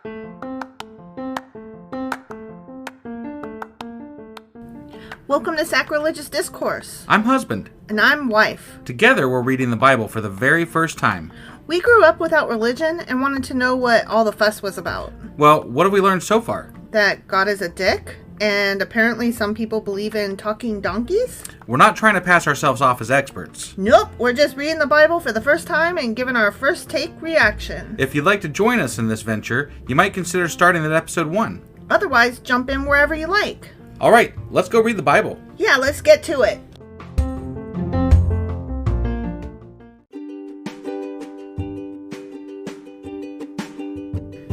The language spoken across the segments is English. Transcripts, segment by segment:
Welcome to Sacrilegious Discourse. I'm husband. And I'm wife. Together, we're reading the Bible for the very first time. We grew up without religion and wanted to know what all the fuss was about. Well, what have we learned so far? That God is a dick, and apparently some people believe in talking donkeys. We're not trying to pass ourselves off as experts. Nope, we're just reading the Bible for the first time and giving our first take reaction. If you'd like to join us in this venture, you might consider starting at episode 1. Otherwise, jump in wherever you like. All right, let's go read the Bible. Yeah, let's get to it.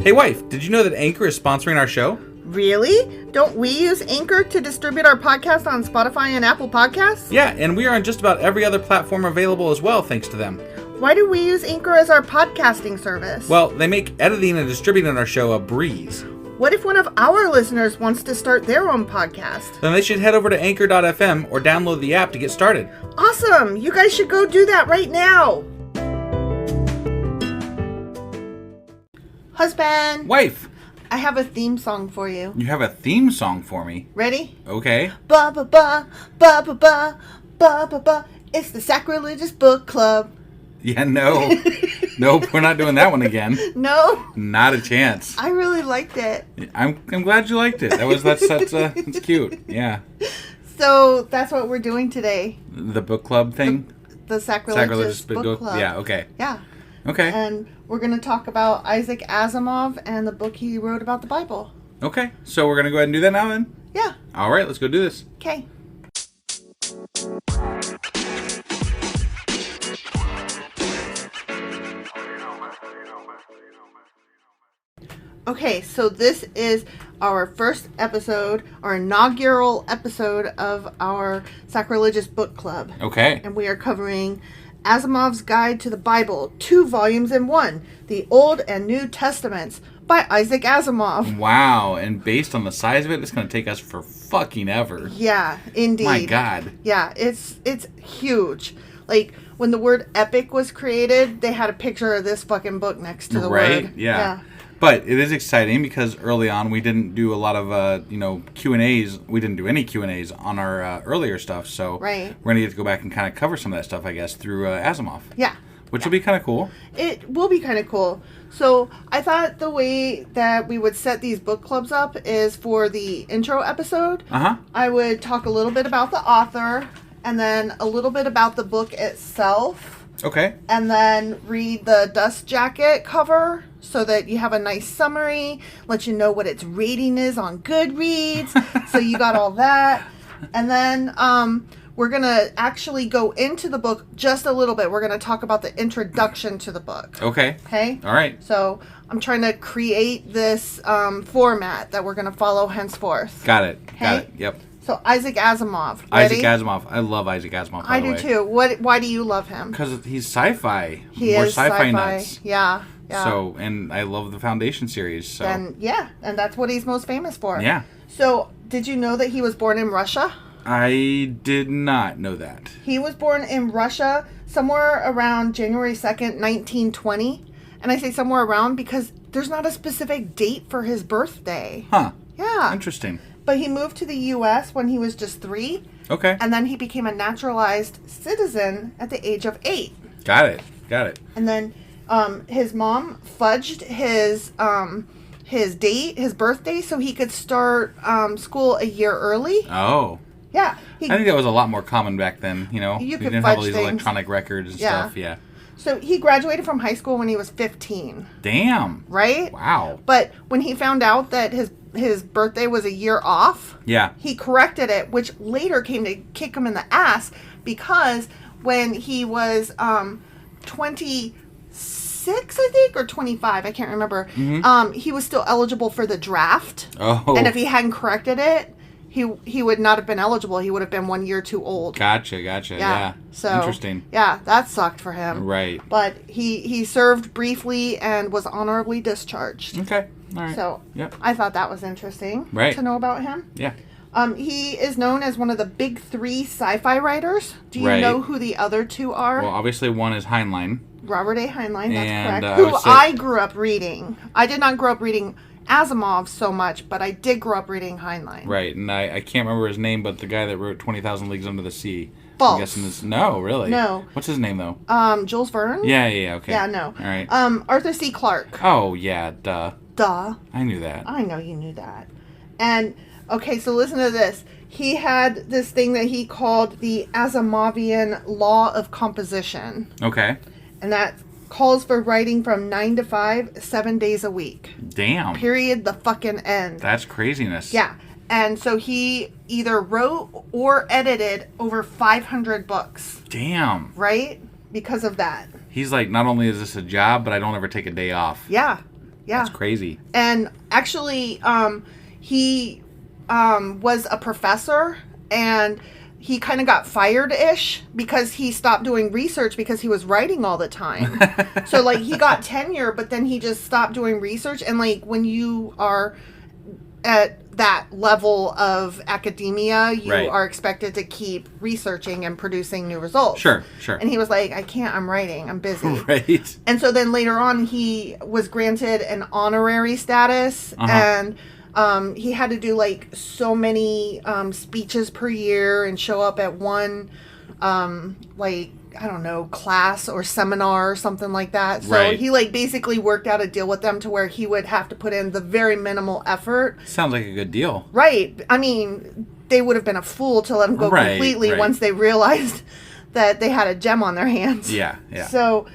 Hey wife, did you know that Anchor is sponsoring our show? Really? Don't we use Anchor to distribute our podcast on Spotify and Apple Podcasts? Yeah, and we are on just about every other platform available as well, thanks to them. Why do we use Anchor as our podcasting service? Well, they make editing and distributing our show a breeze. What if one of our listeners wants to start their own podcast? Then they should head over to anchor.fm or download the app to get started. Awesome! You guys should go do that right now! Husband! Wife! I have a theme song for you. You have a theme song for me? Ready? Okay. Ba ba ba, ba ba ba, ba ba ba. It's the Sacrilegious Book Club. Yeah, no. Nope, we're not doing that one again. No? Not a chance. I really liked it. I'm glad you liked it. That's cute. Yeah. So that's what we're doing today. The book club thing? The Sacrilegious Book Club. Yeah, okay. Yeah. Okay. And we're going to talk about Isaac Asimov and the book he wrote about the Bible. Okay, so we're going to go ahead and do that now then? Yeah. All right, let's go do this. Okay. Okay, so this is our first episode, our inaugural episode of our Sacrilegious Book Club. Okay. And we are covering Asimov's Guide to the Bible, 2 volumes in 1, the Old and New Testaments, by Isaac Asimov. Wow, and based on the size of it, it's going to take us for fucking ever. Yeah, indeed. My God. Yeah, it's huge. Like, when the word epic was created, they had a picture of this fucking book next to the word. Right, yeah. But it is exciting because early on we didn't do a lot of, Q&As. We didn't do any Q&As on our earlier stuff. So right. We're going to get to go back and kind of cover some of that stuff, I guess, through Asimov. Yeah. Which will be kind of cool. It will be kind of cool. So I thought the way that we would set these book clubs up is for the intro episode. Uh-huh. I would talk a little bit about the author and then a little bit about the book itself. Okay. And then read the dust jacket cover so that you have a nice summary, let you know what its rating is on Goodreads. So you got all that. And then we're going to actually go into the book just a little bit. We're going to talk about the introduction to the book. Okay. Okay? All right. So I'm trying to create this format that we're going to follow henceforth. Got it. Okay? Got it. Yep. So Isaac Asimov. Ready? Isaac Asimov. I love Isaac Asimov, by the way. I do too. Why do you love him? Because he's sci-fi. We're sci-fi nuts. Yeah. Yeah. So, and I love the Foundation series. So. And that's what he's most famous for. Yeah. So, did you know that he was born in Russia? I did not know that. He was born in Russia somewhere around January 2nd, 1920. And I say somewhere around because there's not a specific date for his birthday. Huh. Yeah. Interesting. But he moved to the U.S. when he was just 3. Okay. And then he became a naturalized citizen at the age of 8. Got it. And then his mom fudged his date, his birthday, so he could start school a year early. Oh. Yeah. I think that was a lot more common back then, you know? You we could didn't have all fudge these things. electronic records and stuff, yeah. So he graduated from high school when he was 15. Damn. Right? Wow. But when he found out that his birthday was a year off, yeah, he corrected it, which later came to kick him in the ass because when he was 26, I think, or 25, I can't remember, he was still eligible for the draft. Oh. And if he hadn't corrected it, he would not have been eligible. He would have been 1 year too old. Gotcha. Yeah. So interesting. Yeah, that sucked for him. Right. But he served briefly and was honorably discharged. Okay. All right. So yep. I thought that was interesting to know about him. Yeah. He is known as one of the big 3 sci-fi writers. Do you know who the other 2 are? Well, obviously one is Heinlein. Robert A. Heinlein, that's And, correct. Who I grew up reading. I did not grow up reading Asimov so much, but I did grow up reading Heinlein. Right, and I can't remember his name, but the guy that wrote 20,000 Leagues Under the Sea. False. I'm guessing this. No, really? No. What's his name, though? Jules Verne? Yeah, okay. Yeah, no. All right. Arthur C. Clarke. Oh, yeah, duh. Duh. I knew that. I know you knew that. And, okay, so listen to this. He had this thing that he called the Asimovian Law of Composition. Okay. And that calls for writing from 9 to 5, 7 days a week. Damn. Period, the fucking end. That's craziness. Yeah. And so he either wrote or edited over 500 books. Damn. Right? Because of that. He's like, not only is this a job, but I don't ever take a day off. Yeah. Yeah. That's crazy. And actually, he was a professor, and he kind of got fired-ish because he stopped doing research because he was writing all the time. So, like, he got tenure, but then he just stopped doing research. And, like, when you are at that level of academia, you Right. are expected to keep researching and producing new results. Sure. And he was like, I can't, I'm writing, I'm busy. Right. And so then later on, he was granted an honorary status, and he had to do like so many speeches per year and show up at one, like, I don't know, class or seminar or something like that. So Right. he like basically worked out a deal with them to where he would have to put in the very minimal effort. Sounds like a good deal. Right. I mean, they would have been a fool to let him go completely once they realized that they had a gem on their hands. Yeah. So,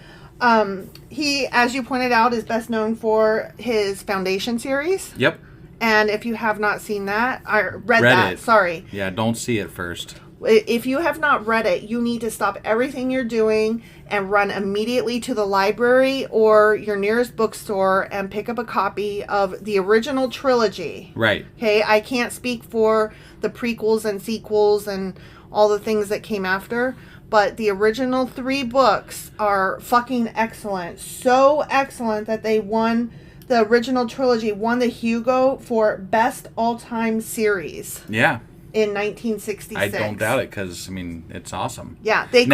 he, as you pointed out, is best known for his Foundation series. Yep. And if you have not seen that, I read Read that. it. Sorry. Yeah, don't see it first. If you have not read it, you need to stop everything you're doing and run immediately to the library or your nearest bookstore and pick up a copy of the original trilogy. Right. Okay, I can't speak for the prequels and sequels and all the things that came after, but the original 3 books are fucking excellent. So excellent that they won, the original trilogy won the Hugo for Best All-Time Series. Yeah. In 1966. I don't doubt it because, I mean, it's awesome. Yeah, they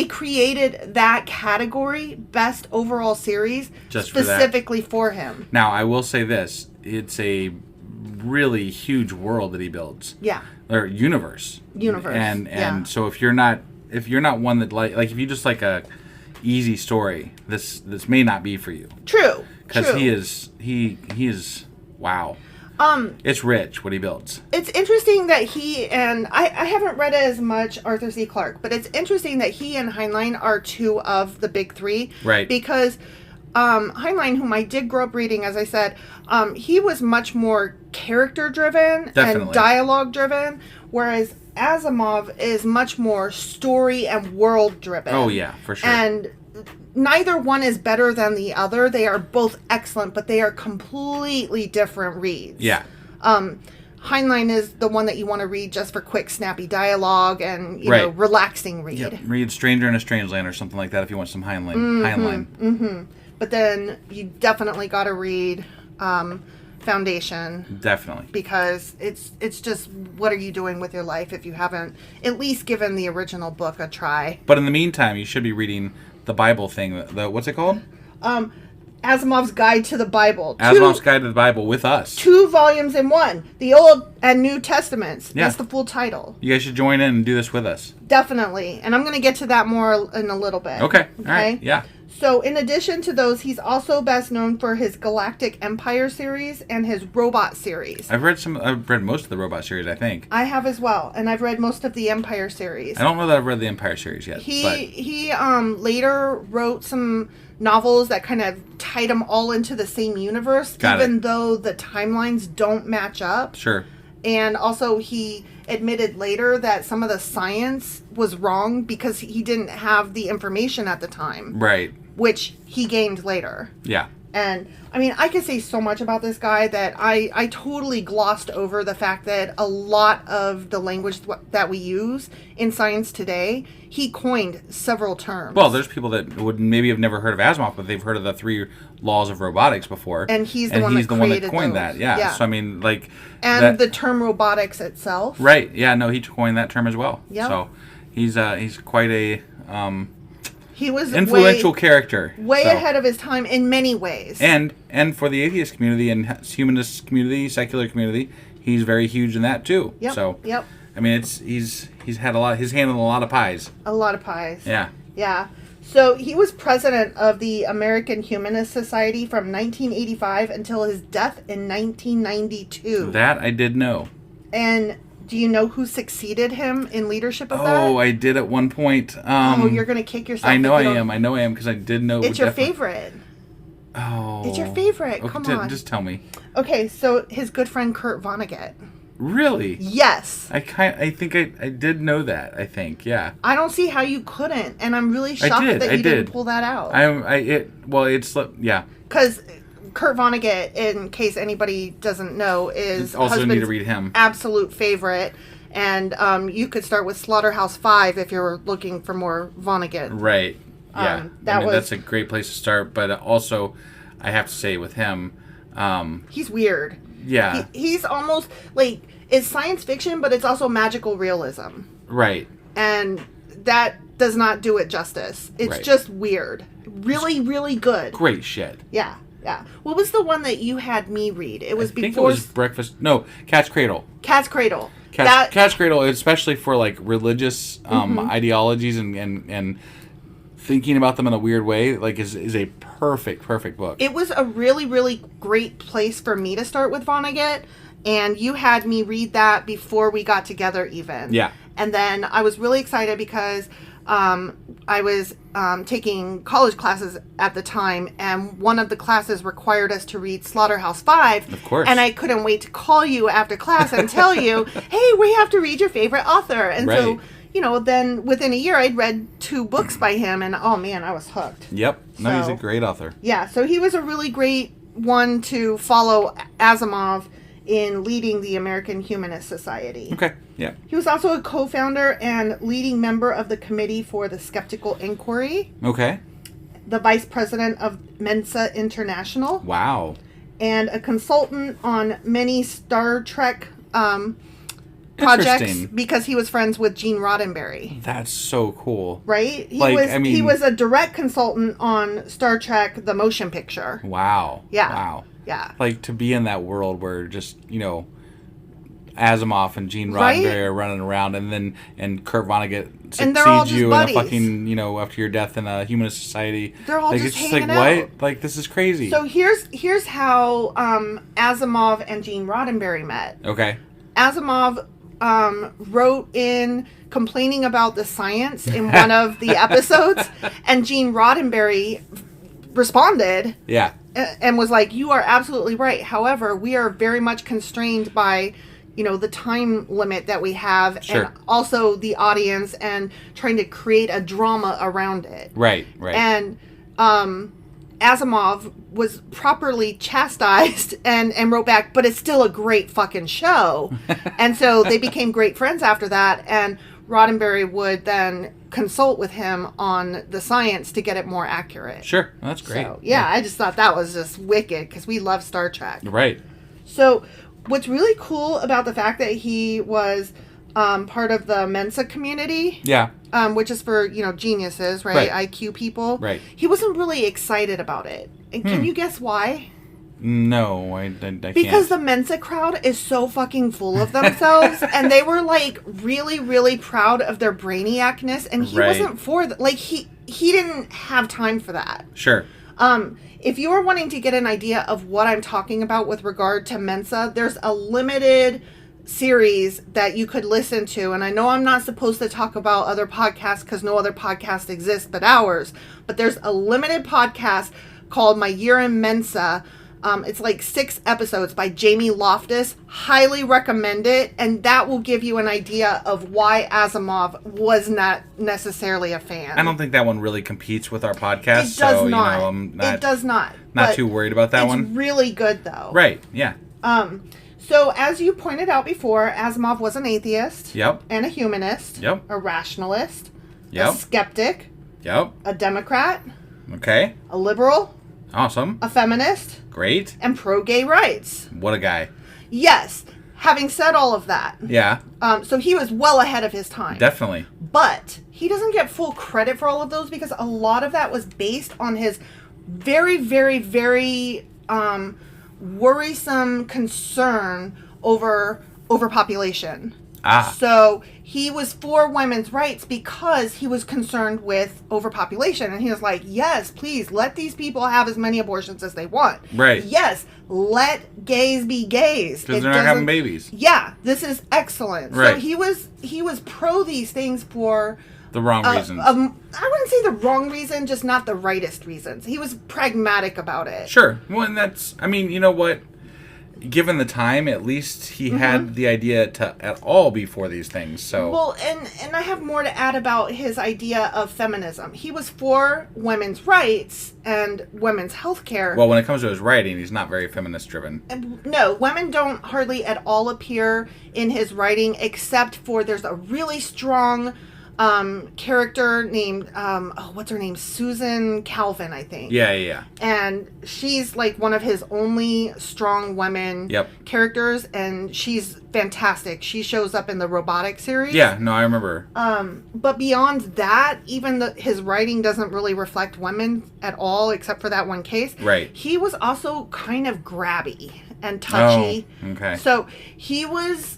created that category, Best Overall Series, Just specifically for him. Now, I will say this. It's a really huge world that he builds. Yeah. Or universe. And yeah. so if you're not one that like if you just like a easy story, this may not be for you. True. Because he is wow. It's rich what he builds. It's interesting that he and I haven't read as much Arthur C. Clarke, but it's interesting that he and Heinlein are 2 of the big 3. Right. Because Heinlein, whom I did grow up reading, as I said, he was much more character driven and dialogue driven, whereas Asimov is much more story and world driven. Oh yeah, for sure. And neither one is better than the other. They are both excellent, but they are completely different reads. Yeah. Heinlein is the one that you want to read just for quick, snappy dialogue and, you know, relaxing read. Yep. Read Stranger in a Strange Land or something like that if you want some Heinlein. Mm-hmm. But then you definitely got to read Foundation. Definitely. Because it's just, what are you doing with your life if you haven't at least given the original book a try? But in the meantime, you should be reading the Bible thing. What's it called? Asimov's Guide to the Bible. Asimov's Guide to the Bible with us. 2 volumes in one. The Old and New Testaments. Yeah. That's the full title. You guys should join in and do this with us. Definitely. And I'm going to get to that more in a little bit. Okay. All right. Yeah. So in addition to those, he's also best known for his Galactic Empire series and his Robot series. I've read most of the Robot series, I think. I have as well. And I've read most of the Empire series. I don't know that I've read the Empire series yet. He later wrote some novels that kind of tied them all into the same universe, even though the timelines don't match up. Sure. And also he admitted later that some of the science was wrong because he didn't have the information at the time. Right. Which he gained later. Yeah. And, I mean, I could say so much about this guy that I totally glossed over the fact that a lot of the language that we use in science today, he coined several terms. Well, there's people that would maybe have never heard of Asimov, but they've heard of the 3 laws of robotics before. And he's the one that coined that. Yeah. So, I mean, like... And the term robotics itself. Right. Yeah, no, he coined that term as well. Yeah. So, he's quite a... He was influential character. Way ahead of his time in many ways. And for the atheist community and humanist community, secular community, he's very huge in that too. Yep. So Yep. I mean, he's had his hand in a lot of pies. A lot of pies. Yeah. Yeah. So he was president of the American Humanist Society from 1985 until his death in 1992. That I did know. And do you know who succeeded him in leadership of that? Oh, I did at one point. You're going to kick yourself. I know I am. I know I am because I did know. It's your favorite. Oh. It's your favorite. Okay, Come on. Just tell me. Okay, so his good friend Kurt Vonnegut. Really? Yes. I think I did know that. I think, yeah. I don't see how you couldn't, and I'm really shocked that you didn't pull that out. Yeah. Because Kurt Vonnegut, in case anybody doesn't know, is also husband's need to read him. Absolute favorite, and you could start with Slaughterhouse-Five if you're looking for more Vonnegut. Right. Yeah. That's a great place to start, but also, I have to say with him, he's weird. Yeah. He's almost like, it's science fiction, but it's also magical realism. Right. And that does not do it justice. It's just weird. Really, really good. Great shit. Yeah. Yeah. What was the one that you had me read? It was I think it was Breakfast. No, Cat's Cradle. Cat's Cradle. Cat's Cradle, especially for like religious ideologies and thinking about them in a weird way, like is a perfect book. It was a really, really great place for me to start with Vonnegut, and you had me read that before we got together even. Yeah. And then I was really excited because I was taking college classes at the time, and one of the classes required us to read Slaughterhouse-Five. Of course. And I couldn't wait to call you after class and tell you, hey, we have to read your favorite author. And so, then within a year, I'd read 2 books by him, and oh man, I was hooked. Yep. No, he's a great author. Yeah, so he was a really great one to follow Asimov in leading the American Humanist Society. Okay, yeah. He was also a co-founder and leading member of the Committee for the Skeptical Inquiry. Okay. The vice president of Mensa International. Wow. And a consultant on many Star Trek projects because he was friends with Gene Roddenberry. That's so cool. Right? He was a direct consultant on Star Trek the motion picture. Wow. Yeah. Wow. Yeah. Like to be in that world where just, Asimov and Gene Roddenberry are running around and Kurt Vonnegut succeeds you in a fucking, after your death in a humanist society. They're all like, just it's hanging like, out. what? Like, this is crazy. So here's how Asimov and Gene Roddenberry met. Okay. Asimov wrote in complaining about the science in one of the episodes, and Gene Roddenberry responded. Yeah. And was like, you are absolutely right. However, we are very much constrained by, the time limit that we have, sure. and also the audience, and trying to create a drama around it. Right. And Asimov was properly chastised and wrote back, but it's still a great fucking show. And so they became great friends after that, and Roddenberry would then consult with him on the science to get it more accurate. Sure. Well, that's great. So, yeah, I just thought that was just wicked because we love Star Trek. Right. So what's really cool about the fact that he was part of the Mensa community, which is for, geniuses, right? IQ people. Right. He wasn't really excited about it. And can you guess why? No, I can't. Because the Mensa crowd is so fucking full of themselves, and they were like really, really proud of their brainiacness, and he wasn't for he didn't have time for that. Sure. If you are wanting to get an idea of what I'm talking about with regard to Mensa, there's a limited series that you could listen to, and I know I'm not supposed to talk about other podcasts because no other podcast exists but ours, but there's a limited podcast called My Year in Mensa. It's like 6 episodes by Jamie Loftus. Highly recommend it, and that will give you an idea of why Asimov was not necessarily a fan. I don't think that one really competes with our podcast. It does not. I'm not. It does not. Not too worried about that one. It's really good though. Right. Yeah. So as you pointed out before, Asimov was an atheist. Yep. And a humanist. Yep. A rationalist. Yep. A skeptic. Yep. A Democrat. Okay. A liberal. Awesome. A feminist. Great. And pro-gay rights. What a guy. Yes. Having said all of that, Yeah. So he was well ahead of his time. Definitely. But he doesn't get full credit for all of those because a lot of that was based on his very, very, very worrisome concern over overpopulation. Ah. So he was for women's rights because he was concerned with overpopulation. And he was like, yes, please let these people have as many abortions as they want. Right. Yes, let gays be gays. Because they're not having babies. Yeah, this is excellent. Right. So he was pro these things for The wrong reasons. I wouldn't say the wrong reason, just not the rightest reasons. He was pragmatic about it. Sure. Well, and that's, I mean, you know what? Given the time, at least he had the idea to at all be for these things. So well, and I have more to add about his idea of feminism. He was for women's rights and women's health care. well, when it comes to his writing, he's not very feminist driven. No, women don't hardly at all appear in his writing, except for there's a really strong character named what's her name? Susan Calvin, I think. Yeah. And she's like one of his only strong women characters, and she's fantastic. She shows up in the robotic series. Yeah, no, I remember. But beyond that, even his writing doesn't really reflect women at all, except for that one case. Right. He was also kind of grabby and touchy. Oh, okay. So he was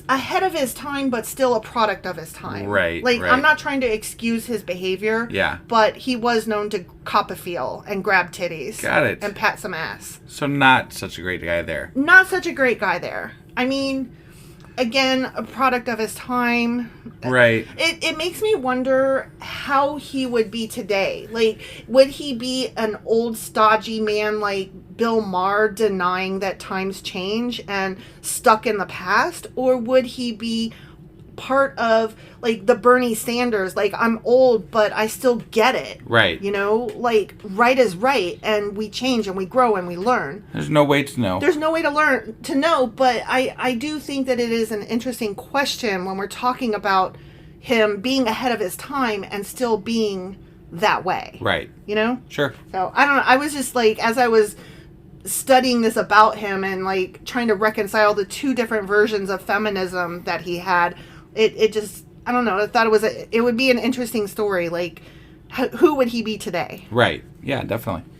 ahead of his time, but still a product of his time. Right. Like, right. I'm not trying to excuse his behavior. Yeah. But he was known to cop a feel and grab titties. Got it. And pat some ass. So not such a great guy there. Not such a great guy there. I mean, again, a product of his time. Right. It makes me wonder how he would be today. Like, would he be an old stodgy man like Bill Maher, denying that times change and stuck in the past? Or would he be part of like the Bernie Sanders, like, I'm old but I still get it, right? You know, like, right is right, and we change and we grow and we learn. There's no way to know. There's no way to know, but I do think that it is an interesting question when we're talking about him being ahead of his time and still being that way, right? You know? Sure. So I don't know, I was just like, as I was studying this about him and like trying to reconcile the two different versions of feminism that he had, it just, I don't know, I thought it would be an interesting story. Like, who would he be today? Right. Yeah, definitely.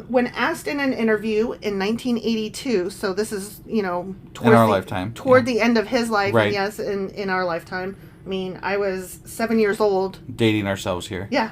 When asked in an interview in 1982, so this is, you know, in our lifetime, toward the end of his life, right. And yes, in our lifetime. I mean, I was 7 years old. Dating ourselves here. Yeah.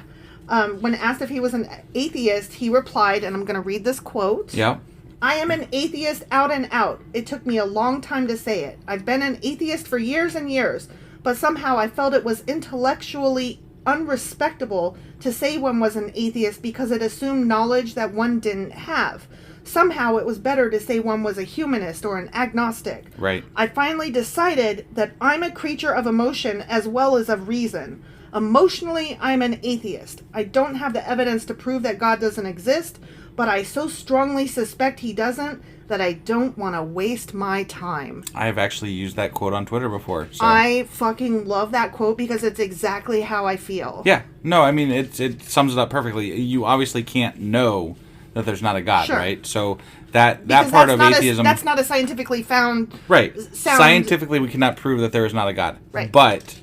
When asked if he was an atheist, he replied, and I'm going to read this quote. Yeah. I am an atheist out and out. It took me a long time to say it. I've been an atheist for years and years, but somehow I felt it was intellectually unrespectable to say one was an atheist because it assumed knowledge that one didn't have. Somehow it was better to say one was a humanist or an agnostic. Right. I finally decided that I'm a creature of emotion as well as of reason. Emotionally, I'm an atheist. I don't have the evidence to prove that God doesn't exist, but I so strongly suspect he doesn't that I don't want to waste my time. I have actually used that quote on Twitter before. So. I fucking love that quote because it's exactly how I feel. Yeah. No, I mean, it sums it up perfectly. You obviously can't know that there's not a God, sure. Right? So that part of atheism... that's not a scientifically found... Right. Scientifically, we cannot prove that there is not a God. Right. But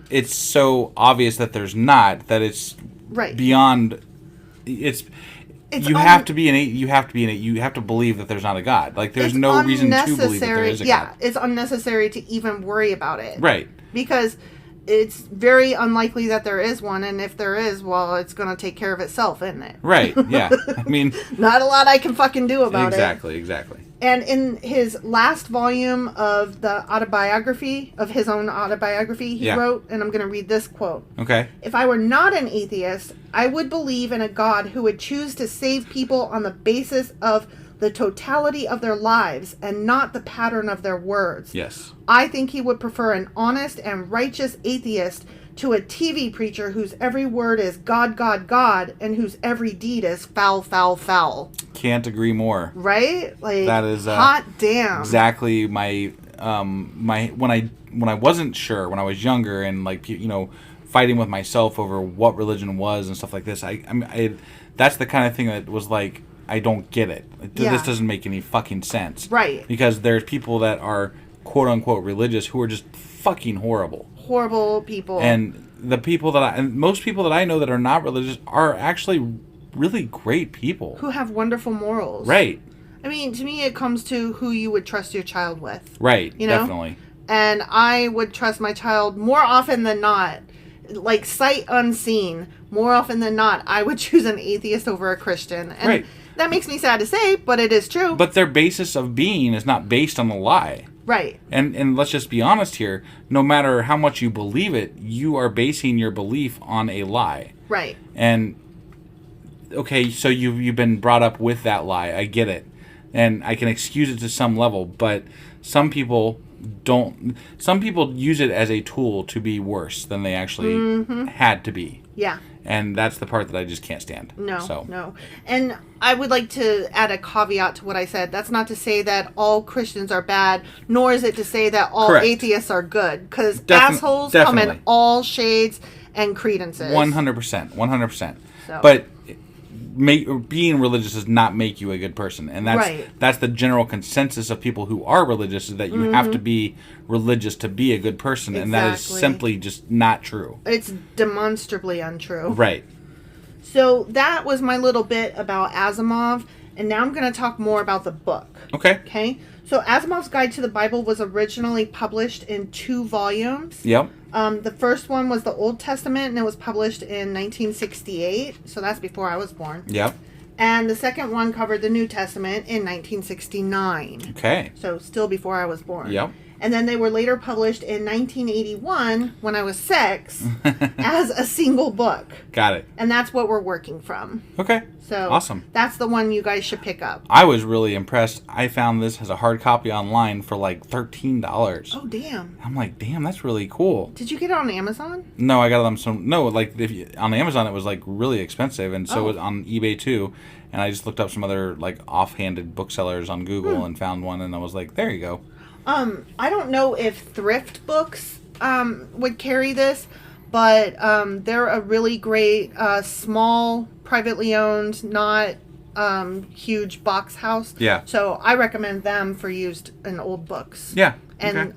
it's so obvious that there's not, that it's right. beyond... You have to believe that there's not a God. Like, there's no reason to believe that there is a God. Yeah, it's unnecessary to even worry about it. Right. Because it's very unlikely that there is one, and if there is, well, it's going to take care of itself, isn't it? Right, yeah. I mean... not a lot I can fucking do about exactly. And in his last volume of his own autobiography, he wrote, and I'm going to read this quote. Okay. If I were not an atheist, I would believe in a God who would choose to save people on the basis of the totality of their lives and not the pattern of their words. Yes. I think he would prefer an honest and righteous atheist to a TV preacher whose every word is God, God, God, and whose every deed is foul, foul, foul. Can't agree more. Right? Like, that is hot damn. Exactly my when I wasn't sure, when I was younger and, like, you know, fighting with myself over what religion was and stuff like this. I that's the kind of thing that was like, I don't get it. This doesn't make any fucking sense. Right. Because there's people that are quote unquote religious who are just fucking horrible. Horrible people. And most people that I know that are not religious are actually really great people who have wonderful morals. Right. I mean, to me, it comes to who you would trust your child with. Right. You know? Definitely. And I would trust my child more often than not, like sight unseen, more often than not, I would choose an atheist over a Christian. And right. That makes me sad to say, but it is true. But their basis of being is not based on a lie. Right. And let's just be honest here. No matter how much you believe it, you are basing your belief on a lie. Right. And, okay, so you've been brought up with that lie. I get it. And I can excuse it to some level, but some people don't. Some people use it as a tool to be worse than they actually had to be. Yeah. And that's the part that I just can't stand. No. And I would like to add a caveat to what I said. That's not to say that all Christians are bad, nor is it to say that all Correct. Atheists are good. Because assholes come in all shades and credences. 100%. 100%. So. But being religious does not make you a good person. And that's the general consensus of people who are religious, is that you have to be religious to be a good person. Exactly. And that is simply just not true. It's demonstrably untrue. Right. So that was my little bit about Asimov. And now I'm going to talk more about the book. Okay. So Asimov's Guide to the Bible was originally published in 2 volumes. Yep. The first one was the Old Testament, and it was published in 1968. So that's before I was born. Yep. And the second one covered the New Testament in 1969. Okay. So still before I was born. Yep. And then they were later published in 1981, when I was 6, as a single book. Got it. And that's what we're working from. Okay. So awesome. That's the one you guys should pick up. I was really impressed. I found this as a hard copy online for like $13. Oh, damn. I'm like, damn, that's really cool. Did you get it on Amazon? No, I got it on on Amazon it was like really expensive, and so it was on eBay too. And I just looked up some other like offhanded booksellers on Google and found one, and I was like, there you go. I don't know if thrift books would carry this, but they're a really great small, privately owned, not huge box house. Yeah. So I recommend them for used in old books. Yeah. And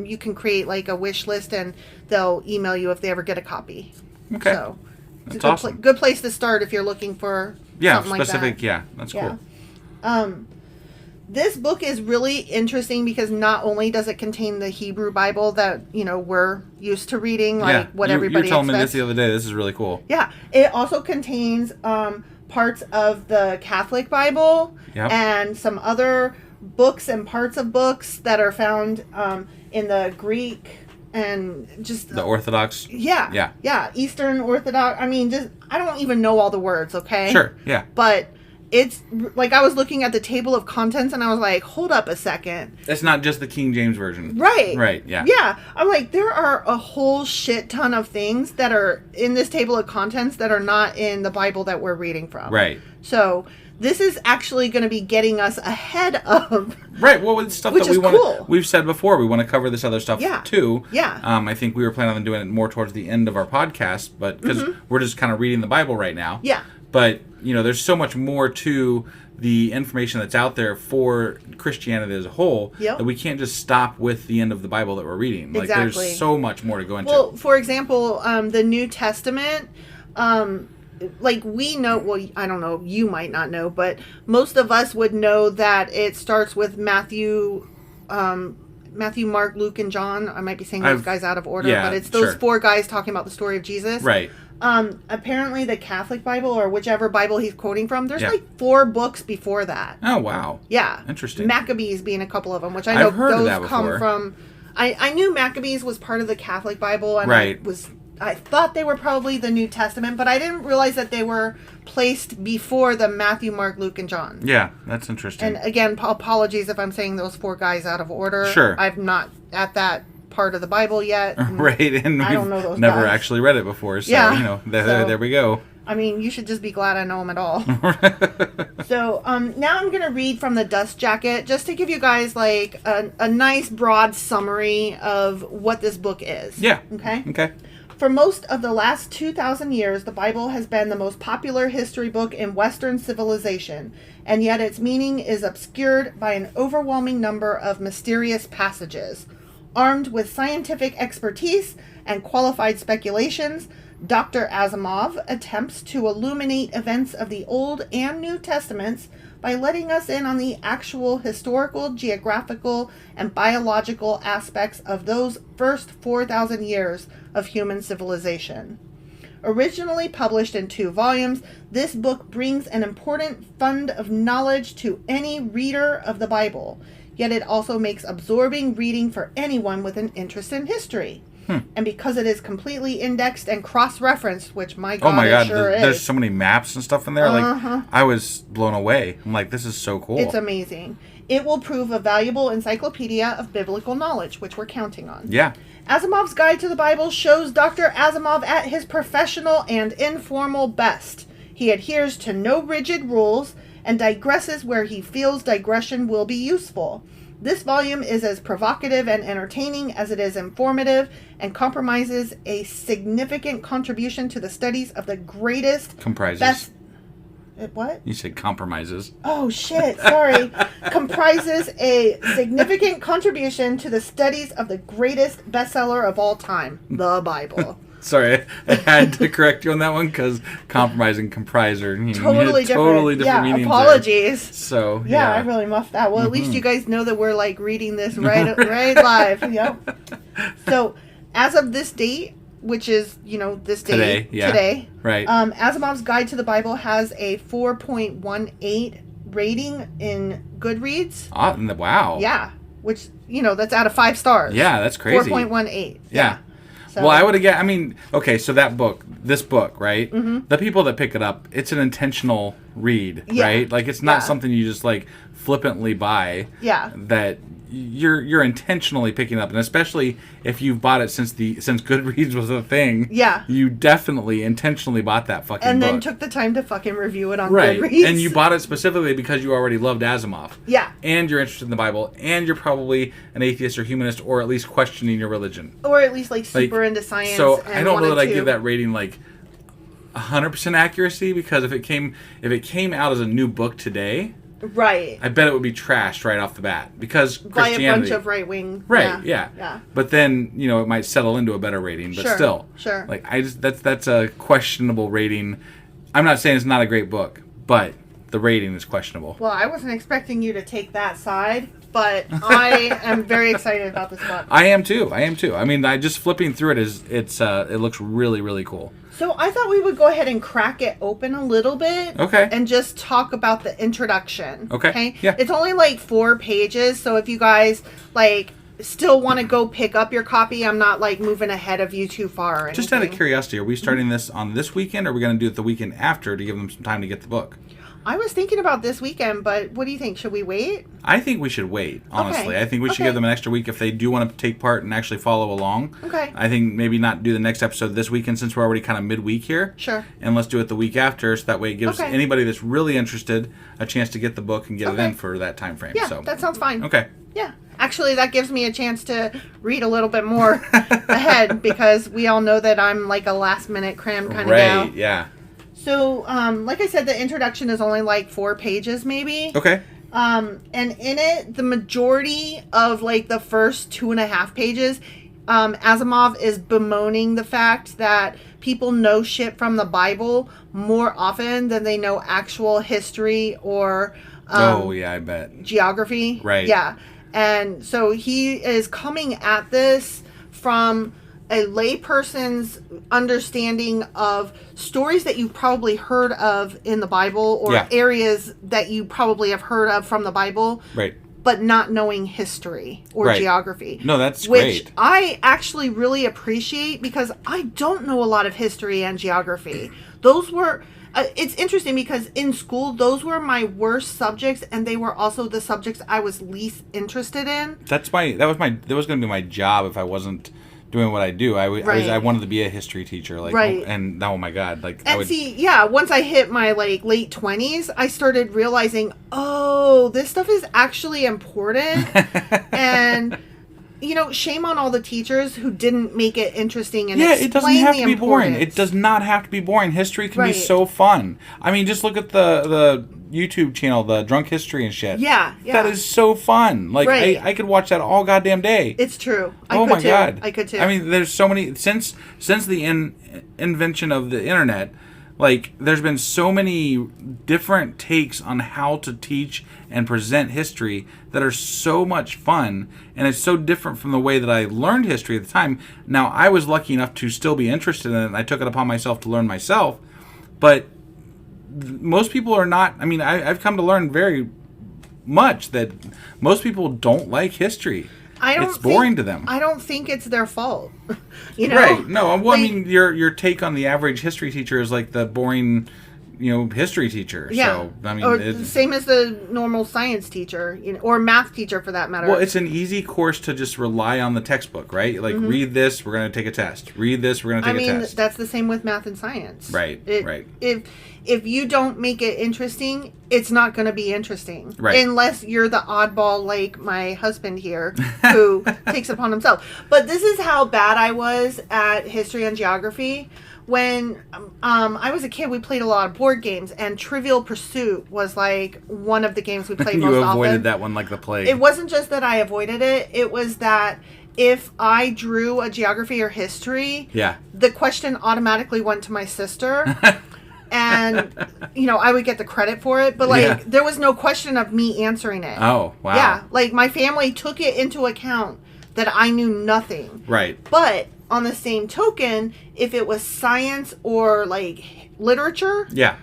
you can create like a wish list, and they'll email you if they ever get a copy. Okay. So that's it's a awesome. good place to start if you're looking for something specific. like that. Yeah, that's cool. This book is really interesting because not only does it contain the Hebrew Bible that, we're used to reading, like what everybody you were telling expects. me this the other day. This is really cool. Yeah. It also contains parts of the Catholic Bible and some other books and parts of books that are found in the Greek and just... the Orthodox. Yeah. Eastern Orthodox. I mean, I don't even know all the words, okay? Sure, yeah. But... it's like I was looking at the table of contents and I was like, hold up a second. It's not just the King James Version. Right. Yeah. Yeah. I'm like, there are a whole shit ton of things that are in this table of contents that are not in the Bible that we're reading from. Right. So this is actually going to be getting us ahead of... Right. Well, with stuff that we want, we've said before, we want to cover this other stuff too. Yeah. I think we were planning on doing it more towards the end of our podcast, but because we're just kind of reading the Bible right now. Yeah. But, there's so much more to the information that's out there for Christianity as a whole that we can't just stop with the end of the Bible that we're reading. Like, exactly. There's so much more to go into. Well, for example, the New Testament, we know, well, I don't know, you might not know, but most of us would know that it starts with Matthew, Mark, Luke, and John. I might be saying those guys out of order, but it's those 4 guys talking about the story of Jesus. Right. Apparently the Catholic Bible, or whichever Bible he's quoting from, there's 4 books before that. Oh, wow. Yeah. Interesting. Maccabees being a couple of them, which I know those come from. I knew Maccabees was part of the Catholic Bible, and I thought they were probably the New Testament, but I didn't realize that they were placed before the Matthew, Mark, Luke, and John. Yeah, that's interesting. And again, apologies if I'm saying those 4 guys out of order. Sure. I'm not at that part of the Bible yet. Right, and I don't know those never guys. actually read it before, so, there we go. I mean, you should just be glad I know them at all. So, now I'm going to read from the Dust Jacket, just to give you guys, a nice broad summary of what this book is. Yeah. Okay? Okay. For most of the last 2,000 years, the Bible has been the most popular history book in Western civilization, and yet its meaning is obscured by an overwhelming number of mysterious passages. Armed with scientific expertise and qualified speculations, Dr. Asimov attempts to illuminate events of the Old and New Testaments by letting us in on the actual historical, geographical, and biological aspects of those first 4,000 years of human civilization. Originally published in 2 volumes, this book brings an important fund of knowledge to any reader of the Bible, yet it also makes absorbing reading for anyone with an interest in history. And because it is completely indexed and cross-referenced, which my God, it sure is. There's so many maps and stuff in there. Like, I was blown away. I'm like, this is so cool. It's amazing. It will prove a valuable encyclopedia of biblical knowledge, which we're counting on. Yeah. Asimov's Guide to the Bible shows Dr. Asimov at his professional and informal best. He adheres to no rigid rules and digresses where he feels digression will be useful. This volume is as provocative and entertaining as it is informative and comprises a significant contribution to the studies of the greatest... Comprises. What? You said compromises. Oh, shit. Sorry. Comprises a significant contribution to the studies of the greatest bestseller of all time, the Bible. Sorry, I had to correct you on that one because compromise and compriser. Totally different meanings. Apologies. There. So, yeah. I really muffed that. Well, at least you guys know that we're like reading this right live. Yep. So, as of this date, which is, this day. Today. Right. Asimov's Guide to the Bible has a 4.18 rating in Goodreads. Wow. Yeah. Which, that's out of 5 stars. Yeah, that's crazy. 4.18. Yeah. So. Well, I would have okay, so this book, right? Mm-hmm. The people that pick it up, it's an intentional read, right? Like, it's not something you just, like, flippantly buy. Yeah. That you're intentionally picking up, and especially if you've bought it since Goodreads was a thing. Yeah. You definitely intentionally bought that fucking book. And then took the time to fucking review it on Goodreads. Right. And you bought it specifically because you already loved Asimov. Yeah. And you're interested in the Bible, and you're probably an atheist or humanist, or at least questioning your religion. Or at least, like, super into science. So, I don't know that I give that rating, like, 100% accuracy, because if it came out as a new book today... Right. I bet it would be trashed right off the bat because by Christianity, a bunch of right-wing. Right, yeah. But then, it might settle into a better rating, but still. Sure. Like, that's a questionable rating. I'm not saying it's not a great book, but the rating is questionable. Well, I wasn't expecting you to take that side, but I am very excited about this book. I am too. I mean, just flipping through it it looks really, really cool. So I thought we would go ahead and crack it open a little bit. Okay. And just talk about the introduction. Okay. Yeah. It's only like 4 pages, so if you guys still want to go pick up your copy, I'm not moving ahead of you too far. Or just out of curiosity, are we starting this on this weekend, or are we going to do it the weekend after to give them some time to get the book? I was thinking about this weekend, but what do you think? Should we wait? I think we should wait, honestly. Okay. I think we should give them an extra week if they do want to take part and actually follow along. Okay. I think maybe not do the next episode this weekend since we're already kind of midweek here. Sure. And let's do it the week after, so that way it gives anybody that's really interested a chance to get the book and get it in for that time frame. Yeah, that sounds fine. Okay. Yeah. Actually, that gives me a chance to read a little bit more ahead because we all know that I'm like a last-minute cram kind of gal. Right, yeah. So, like I said, the introduction is only 4 pages, maybe. Okay. And in it, the majority of the first 2.5 pages, Asimov is bemoaning the fact that people know shit from the Bible more often than they know actual history or I bet. Geography. Right. Yeah. And so he is coming at this from a layperson's understanding of stories that you've probably heard of in the Bible or areas that you probably have heard of from the Bible. Right. But not knowing history or geography. No, that's great. Which I actually really appreciate because I don't know a lot of history and geography. Those were... it's interesting because in school, those were my worst subjects, and they were also the subjects I was least interested in. That was going to be my job if I wasn't doing what I do. I wanted to be a history teacher, and oh my god, once I hit my late 20s, I started realizing, this stuff is actually important, and shame on all the teachers who didn't make it interesting and it doesn't have to be boring. importance. It does not have to be boring. History can be Right. so fun. I mean, just look at the YouTube channel, the Drunk History and shit. Yeah. That is so fun. Like, Right. I could watch that all goddamn day. It's true. Oh my God. I could too. I mean, there's so many since the invention of the internet. Like, there's been so many different takes on how to teach and present history that are so much fun, and it's so different from the way that I learned history at the time. Now, I was lucky enough to still be interested in it, and I took it upon myself to learn myself, but most people are not. I mean, I've come to learn very much that most people don't like history. It's boring to them. I don't think it's their fault. Right. No, well, I mean, your take on the average history teacher is like the boring, history teacher. Yeah. So, I mean, or the same as the normal science teacher, or math teacher for that matter. Well, it's an easy course to just rely on the textbook, right? Like, read this, we're going to take a test. Read this, we're going to take a test. That's the same with math and science. Right, right. If you don't make it interesting, it's not going to be interesting. Right. Unless you're the oddball like my husband here who takes it upon himself. But this is how bad I was at history and geography. When I was a kid, we played a lot of board games, and Trivial Pursuit was like one of the games we played most often. You avoided that one like the plague. It wasn't just that I avoided it. It was that if I drew a geography or history, the question automatically went to my sister. And, I would get the credit for it. But, there was no question of me answering it. Oh, wow. Yeah. Like, my family took it into account that I knew nothing. Right. But on the same token, if it was science or, like, literature... Yeah.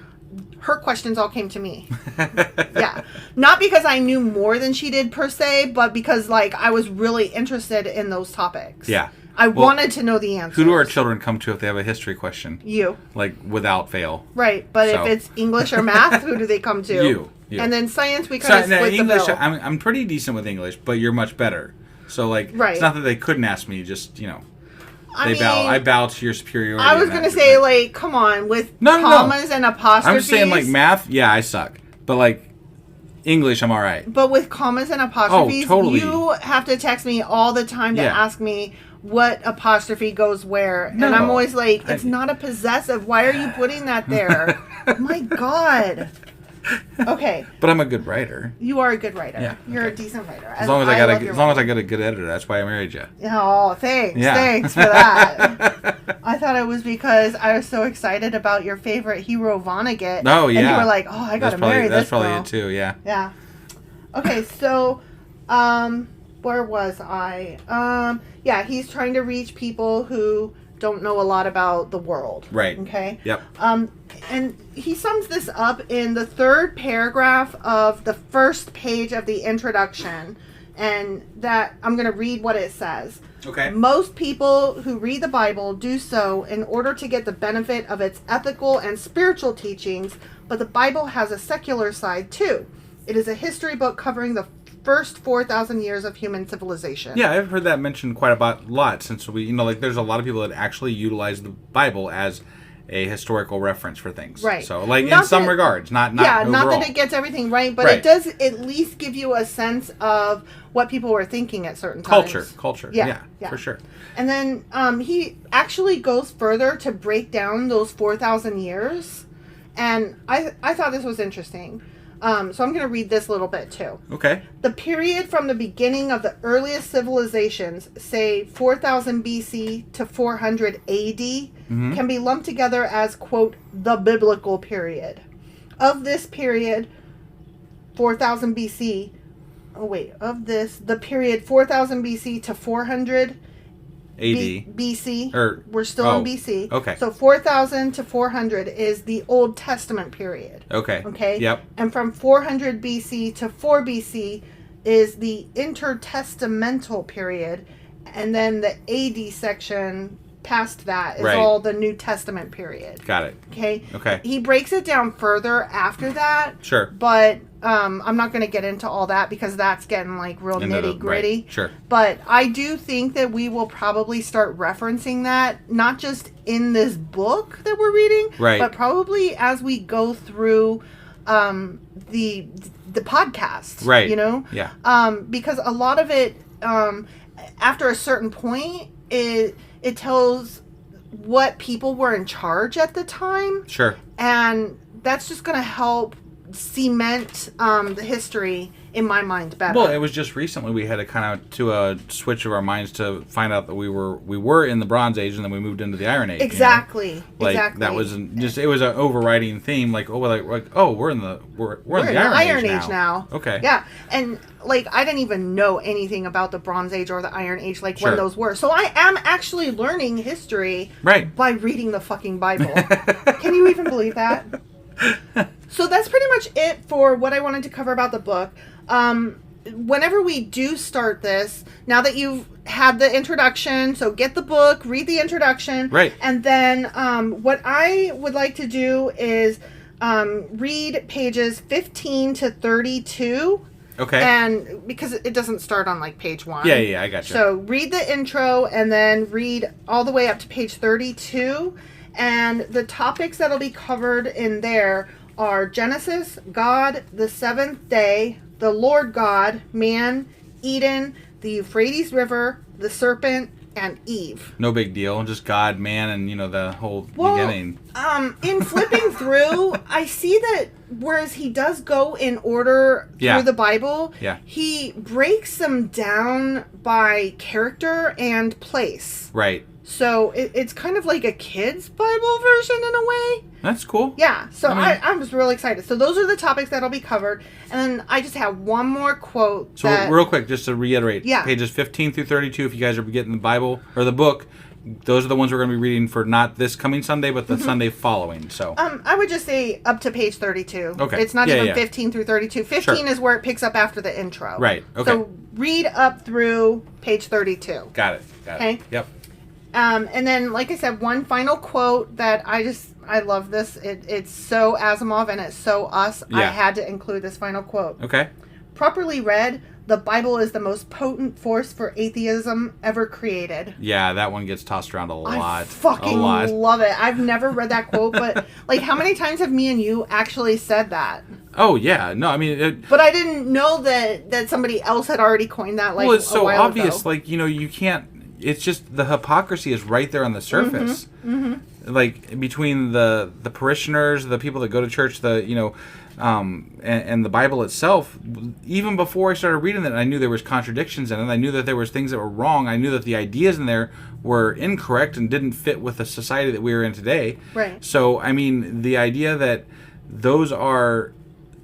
Her questions all came to me. Yeah. Not because I knew more than she did, per se, but because, like, I was really interested in those topics. Yeah. I wanted to know the answers. Who do our children come to if they have a history question? You. Like, without fail. Right. But if it's English or math, who do they come to? You. And then science, we kind of split English, the bill. I'm pretty decent with English, but you're much better. So, like, right. It's not that they couldn't ask me, just, I bow to your superiority. I was going to say, like, come on, with commas and apostrophes. I'm just saying, like, math, I suck. But, like, English, I'm all right. But with commas and apostrophes, totally. You have to text me all the time to ask me what apostrophe goes where. No. And I'm always like, it's not a possessive. Why are you putting that there? My God. Okay. But I'm a good writer. You are a good writer. Yeah, You're a decent writer. As long as I got a good editor, that's why I married you. Oh, thanks. Yeah. Thanks for that. I thought it was because I was so excited about your favorite hero, Vonnegut. Oh, yeah. And you were like, oh, I got to marry this girl. That's probably it, too, yeah. Yeah. Okay, so, where was I? He's trying to reach people who don't know a lot about the world. Right. Okay? Yep. And he sums this up in the third paragraph of the first page of the introduction. And that, I'm going to read what it says. Okay. Most people who read the Bible do so in order to get the benefit of its ethical and spiritual teachings, but the Bible has a secular side too. It is a history book covering the first 4,000 years of human civilization. Yeah, I've heard that mentioned quite a lot since we, there's a lot of people that actually utilize the Bible as a historical reference for things. Right. So, like, in some regards, not overall. Not that it gets everything right, but it does at least give you a sense of what people were thinking at certain times. Culture. Yeah, for sure. And then he actually goes further to break down those 4,000 years. And I thought this was interesting. So I'm going to read this little bit too. Okay. The period from the beginning of the earliest civilizations, say 4000 BC to 400 AD, can be lumped together as, quote, the biblical period. Of this period, 4000 BC, the period 4000 BC to 400 AD. BC. We're still in BC. Okay. So 4,000 to 400 is the Old Testament period. Okay. Okay. Yep. And from 400 BC to 4 BC is the intertestamental period. And then the AD section past that is all the New Testament period. Got it. Okay. He breaks it down further after that. Sure. But I'm not going to get into all that because that's getting like real nitty gritty. Right. Sure. But I do think that we will probably start referencing that, not just in this book that we're reading, but probably as we go through the podcast. Right. Yeah. Because a lot of it, after a certain point, it tells what people were in charge at the time. Sure. And that's just going to help cement the history in my mind better. Well, it was just recently we had to kind of to a switch of our minds to find out that we were in the Bronze Age and then we moved into the Iron Age. Exactly. You know? Like exactly. that was just it was an overriding theme. Like we're in the Iron Age now. Okay. Yeah, and like I didn't even know anything about the Bronze Age or the Iron Age, like Sure. when those were. So I am actually learning history by reading the fucking Bible. Can you even believe that? So that's pretty much it for what I wanted to cover about the book. Whenever we do start this, now that you've had the introduction, so get the book, read the introduction. Right. And then what I would like to do is read pages 15 to 32. Okay. And because it doesn't start on like page 1. Yeah, I gotcha. So read the intro and then read all the way up to page 32. And the topics that'll be covered in there are Genesis, God, the seventh day, the Lord God, man, Eden, the Euphrates River, the serpent, and Eve. No big deal. Just God, man, and the whole beginning. In flipping through, I see that whereas he does go in order through the Bible, he breaks them down by character and place. Right. So it's kind of like a kid's Bible version in a way. That's cool. Yeah, so I was really excited. So those are the topics that'll be covered. And then I just have one more quote. So real quick, just to reiterate, Yeah. pages 15 through 32, if you guys are getting the Bible or the book, those are the ones we're going to be reading for not this coming Sunday, but the Sunday following. So I would just say up to page 32. Okay. It's not even 15 through 32. 15 is where it picks up after the intro. Right, okay. So read up through page 32. Got it. Okay. Yep. And then, like I said, one final quote that I love this. It's so Asimov and it's so us. Yeah. I had to include this final quote. Okay. Properly read, the Bible is the most potent force for atheism ever created. Yeah, that one gets tossed around a lot. I fucking love it. I've never read that quote, but like how many times have me and you actually said that? Oh, yeah. No, I mean... But I didn't know that somebody else had already coined that like well, it's so obvious. ago. Like, you can't... It's just the hypocrisy is right there on the surface. Like between the parishioners, the people that go to church, and the Bible itself. Even before I started reading it, I knew there was contradictions in it. I knew that there was things that were wrong. I knew that the ideas in there were incorrect and didn't fit with the society that we are in today. Right. So I mean, the idea that those are.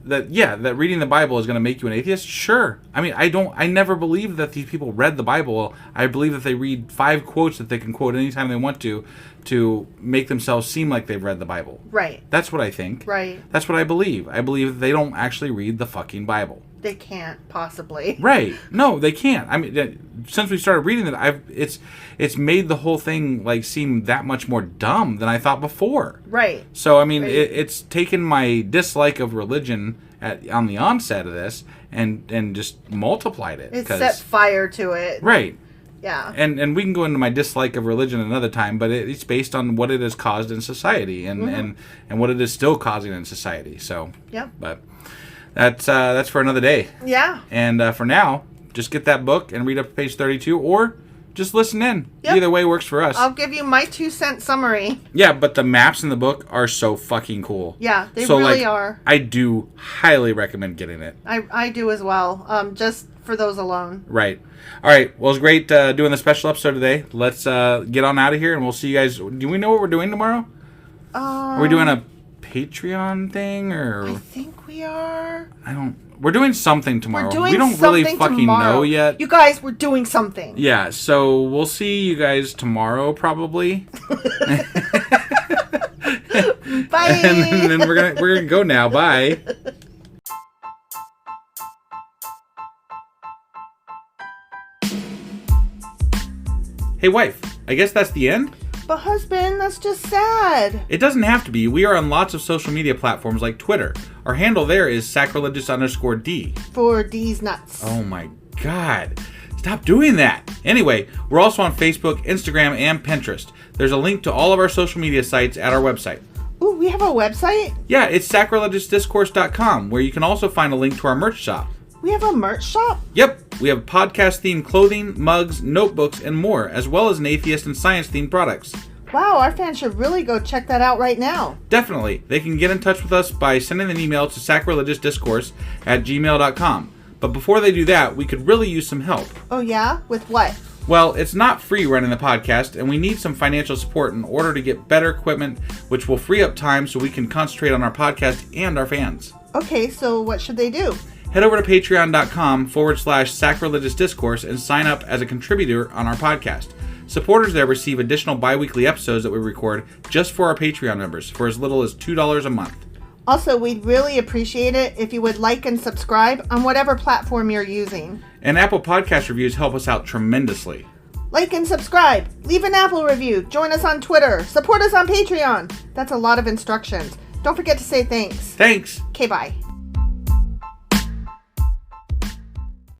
That reading the Bible is going to make you an atheist? Sure. I mean, I never believed that these people read the Bible. I believe that they read 5 quotes that they can quote anytime they want to make themselves seem like they've read the Bible. Right. That's what I think. Right. That's what I believe. I believe that they don't actually read the fucking Bible. They can't possibly. Right. No, they can't. I mean, since we started reading it, it's made the whole thing like seem that much more dumb than I thought before. Right. So I mean, it's taken my dislike of religion on the onset of this and just multiplied it. It set fire to it. Right. Yeah. And we can go into my dislike of religion another time, but it's based on what it has caused in society and what it is still causing in society. So. Yep. But. That's for another day. Yeah. And for now, just get that book and read up to page 32, or just listen in. Yep. Either way works for us. I'll give you my 2-cent summary. Yeah, but the maps in the book are so fucking cool. Yeah, they really are. I do highly recommend getting it. I do as well, just for those alone. Right. All right. Well, it's great doing the special episode today. Let's get on out of here, and we'll see you guys. Do we know what we're doing tomorrow? Are we doing a Patreon thing, or I think we are. We're doing something tomorrow. We don't really fucking know yet. You guys, we're doing something. Yeah, so we'll see you guys tomorrow probably. Bye. And then we're gonna go now. Bye. Hey wife, I guess that's the end? But husband, that's just sad. It doesn't have to be. We are on lots of social media platforms like Twitter. Our handle there is sacrilegious_D. For D's nuts. Oh my god. Stop doing that. Anyway, we're also on Facebook, Instagram, and Pinterest. There's a link to all of our social media sites at our website. Ooh, we have a website? Yeah, it's sacrilegiousdiscourse.com, where you can also find a link to our merch shop. We have a merch shop? Yep. We have podcast-themed clothing, mugs, notebooks, and more, as well as an atheist and science-themed products. Wow, our fans should really go check that out right now. Definitely. They can get in touch with us by sending an email to sacrilegiousdiscourse@gmail.com. But before they do that, we could really use some help. Oh yeah? With what? Well, it's not free running the podcast, and we need some financial support in order to get better equipment, which will free up time so we can concentrate on our podcast and our fans. Okay, so what should they do? Head over to patreon.com/sacrilegious discourse and sign up as a contributor on our podcast. Supporters there receive additional bi-weekly episodes that we record just for our Patreon members for as little as $2 a month. Also, we'd really appreciate it if you would like and subscribe on whatever platform you're using. And Apple Podcast reviews help us out tremendously. Like and subscribe. Leave an Apple review. Join us on Twitter. Support us on Patreon. That's a lot of instructions. Don't forget to say thanks. Thanks. Okay, bye.